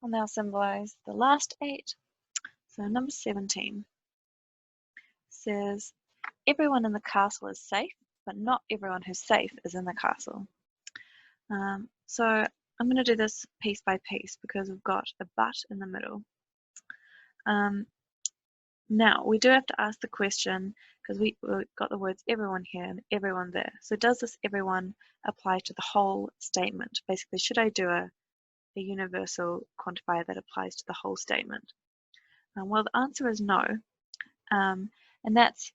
I'll now symbolize the last 8. So number 17 says, everyone in the castle is safe, but not everyone who's safe is in the castle. So I'm going to do this piece by piece because we've got a but in the middle. Now, we do have to ask the question, because we've got the words everyone here and everyone there. So does this everyone apply to the whole statement? Basically, should I do a universal quantifier that applies to the whole statement? Well, the answer is no. And that's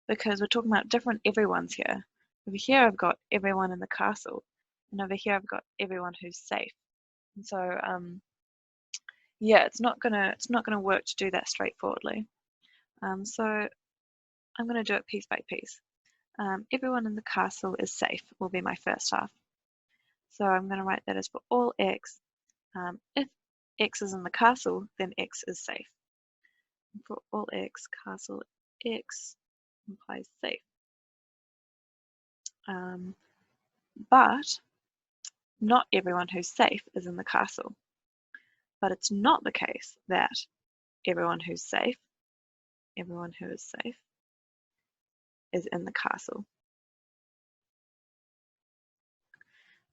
because we're talking about different everyones here. Over here, I've got everyone in the castle. And over here, I've got everyone who's safe. And so, yeah, it's not gonna work to do that straightforwardly. So I'm gonna do it piece by piece. Everyone in the castle is safe will be my first half. So I'm gonna write that as for all x. If x is in the castle, then x is safe. And for all x, castle x implies safe. But not everyone who's safe is in the castle. But it's not the case that everyone who is safe is in the castle.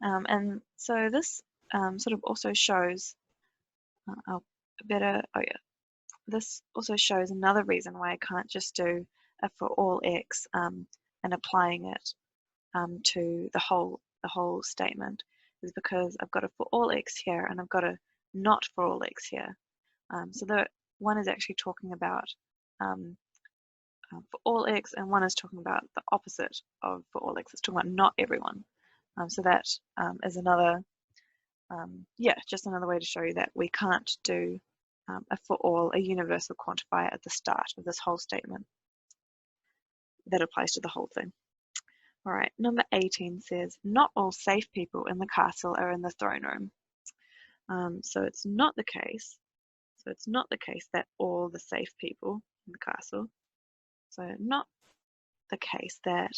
And so this sort of also shows this also shows another reason why I can't just do a for all x and applying it to the whole statement, is because I've got a for all x here and I've got a not for all x here. So the one is actually talking about for all x, and one is talking about the opposite of for all x. It's talking about not everyone. So that is another, just another way to show you that we can't do a for all, a universal quantifier at the start of this whole statement that applies to the whole thing. All right, number 18 says, not all safe people in the castle are in the throne room. So it's not the case. So it's not the case that all the safe people in the castle. So not the case that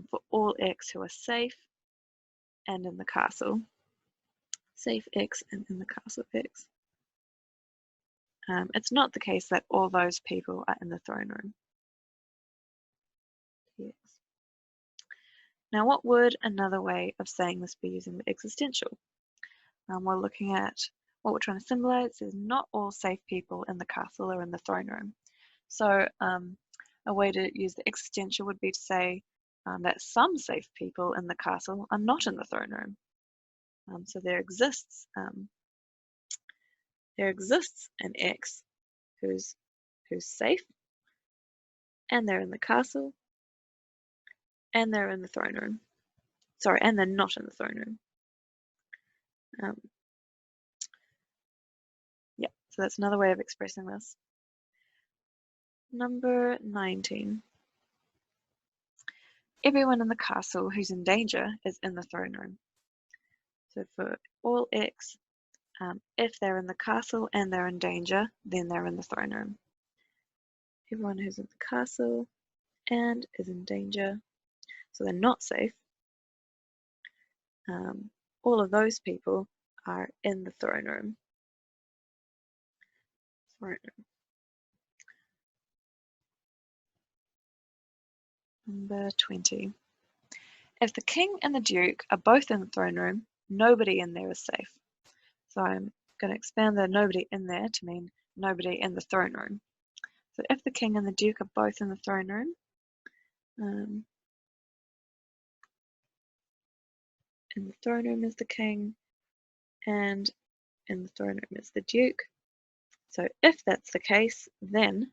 for all x who are safe and in the castle, safe x and in the castle x, it's not the case that all those people are in the throne room. Yes. Now, what would another way of saying this be using the existential? We're looking at what we're trying to symbolize. It says not all safe people in the castle are in the throne room. So a way to use the existential would be to say that some safe people in the castle are not in the throne room. So there exists an X who's safe, and they're in the castle, and they're in the throne room. Sorry, and they're not in the throne room. Yeah, so that's another way of expressing this. Number 19. Everyone in the castle who's in danger is in the throne room. So for all X, if they're in the castle and they're in danger, then they're in the throne room. Everyone who's in the castle and is in danger, so they're not safe, all of those people are in the throne room. Number 20. If the king and the duke are both in the throne room, nobody in there is safe. So I'm going to expand the nobody in there to mean nobody in the throne room. So if the king and the duke are both in the throne room, in the throne room is the king, and in the throne room is the duke. So if that's the case, then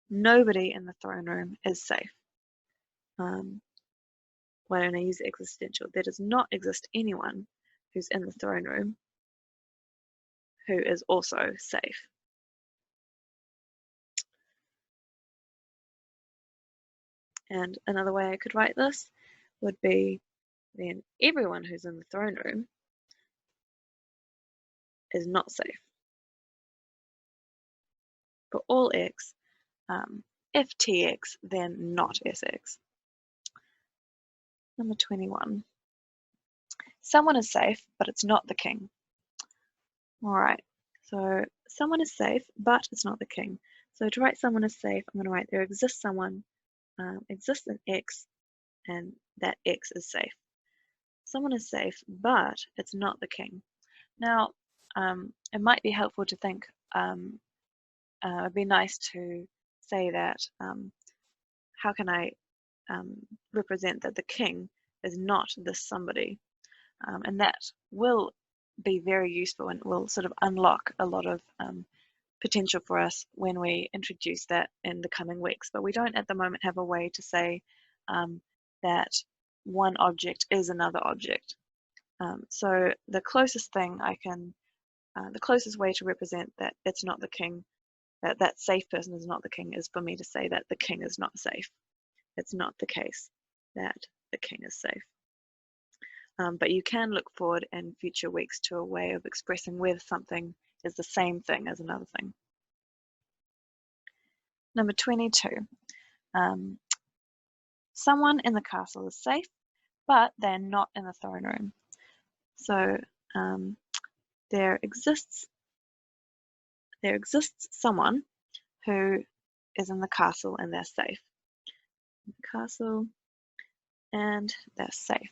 nobody in the throne room is safe. Why don't I use existential? There does not exist anyone who's in the throne room who is also safe. And another way I could write this would be, then everyone who's in the throne room is not safe. For all x, if tx, then not sx. Number 21. Someone is safe, but it's not the king. All right, so someone is safe, but it's not the king. So to write someone is safe, I'm going to write there exists someone, exists an X, and that X is safe. Someone is safe, but it's not the king. Now, it might be helpful to think, it'd be nice to say that, how can I represent that the king is not this somebody? And that will be very useful and will sort of unlock a lot of potential for us when we introduce that in the coming weeks. But we don't at the moment have a way to say that one object is another object. So the closest thing the closest way to represent that it's not the king, that safe person is not the king, is for me to say that the king is not safe. It's not the case that the king is safe. But you can look forward in future weeks to a way of expressing whether something is the same thing as another thing. Number 22. Someone in the castle is safe, but they're not in the throne room. So there exists someone who is in the castle and they're safe. In the castle and they're safe.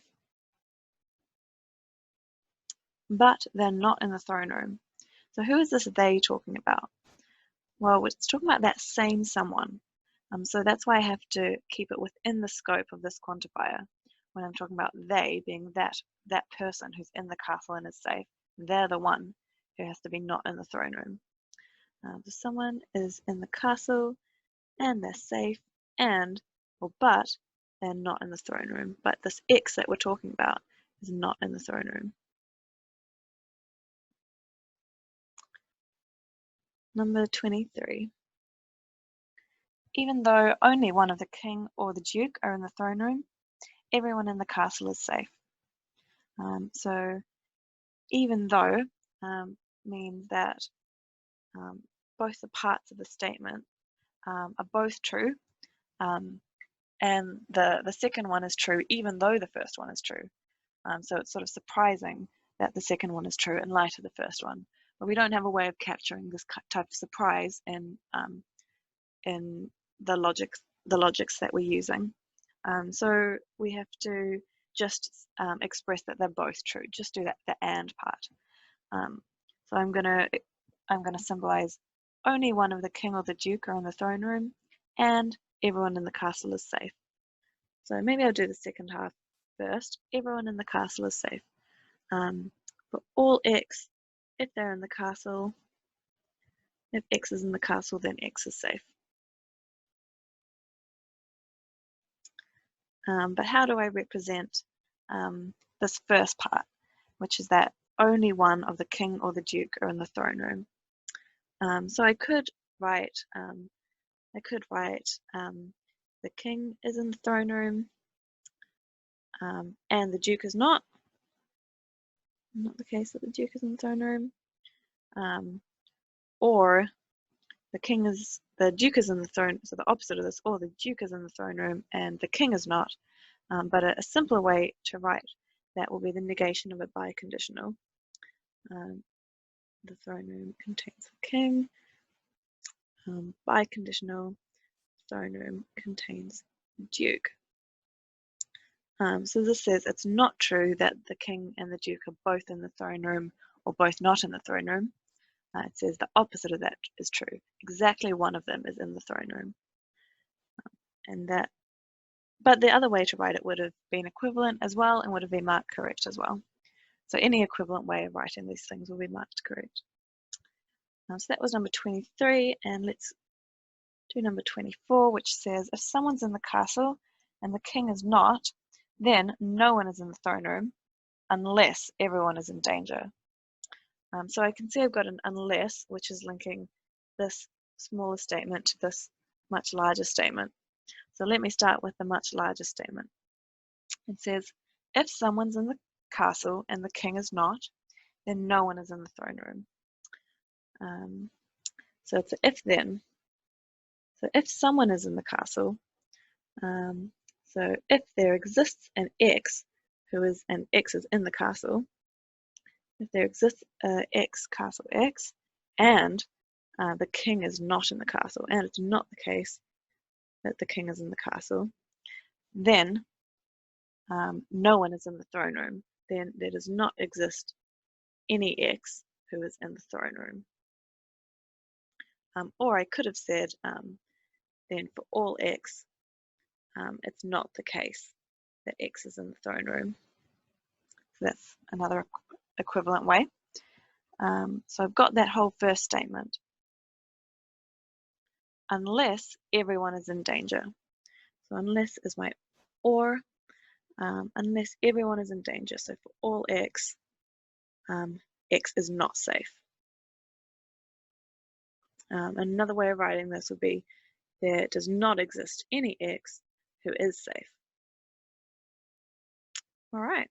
But they're not in the throne room. So who is this they talking about? Well, it's talking about that same someone. So that's why I have to keep it within the scope of this quantifier. When I'm talking about they being that person who's in the castle and is safe, they're the one who has to be not in the throne room. So someone is in the castle and they're safe but they're not in the throne room. But this X that we're talking about is not in the throne room. Number 23. Even though only one of the king or the duke are in the throne room, everyone in the castle is safe. So even though means that both the parts of the statement are both true, and the second one is true even though the first one is true. So it's sort of surprising that the second one is true in light of the first one. But we don't have a way of capturing this type of surprise in the logics that we're using. So we have to just express that they're both true. Just do that, the and part. So I'm gonna symbolize only one of the king or the duke are in the throne room, and everyone in the castle is safe. So maybe I'll do the second half first. Everyone in the castle is safe. For all X, if they're in the castle, if X is in the castle, then X is safe. But how do I represent this first part, which is that only one of the king or the duke are in the throne room? So I could write the king is in the throne room and the duke is not. Not the case that the duke is in the throne room. Or the duke is in the throne, so the opposite of this, or the duke is in the throne room and the king is not. But a simpler way to write that will be the negation of a biconditional. The throne room contains the king. Biconditional, throne room contains duke. So this says it's not true that the king and the duke are both in the throne room or both not in the throne room. It says the opposite of that is true. Exactly one of them is in the throne room. But the other way to write it would have been equivalent as well and would have been marked correct as well. So any equivalent way of writing these things will be marked correct. So that was number 23, and let's do number 24, which says if someone's in the castle and the king is not, then no one is in the throne room unless everyone is in danger. So I can see I've got an unless, which is linking this smaller statement to this much larger statement. So let me start with the much larger statement. It says, if someone's in the castle and the king is not, then no one is in the throne room. So it's an if-then. So if someone is in the castle, so if there exists an X and X is in the castle, if there exists X castle X and the king is not in the castle, and it's not the case that the king is in the castle, then no one is in the throne room. Then there does not exist any X who is in the throne room. Or I could have said then for all X, it's not the case that X is in the throne room. So that's another equivalent way. So I've got that whole first statement. Unless everyone is in danger. So unless is my or, unless everyone is in danger. So for all X, X is not safe. Another way of writing this would be there does not exist any X who is safe. All right.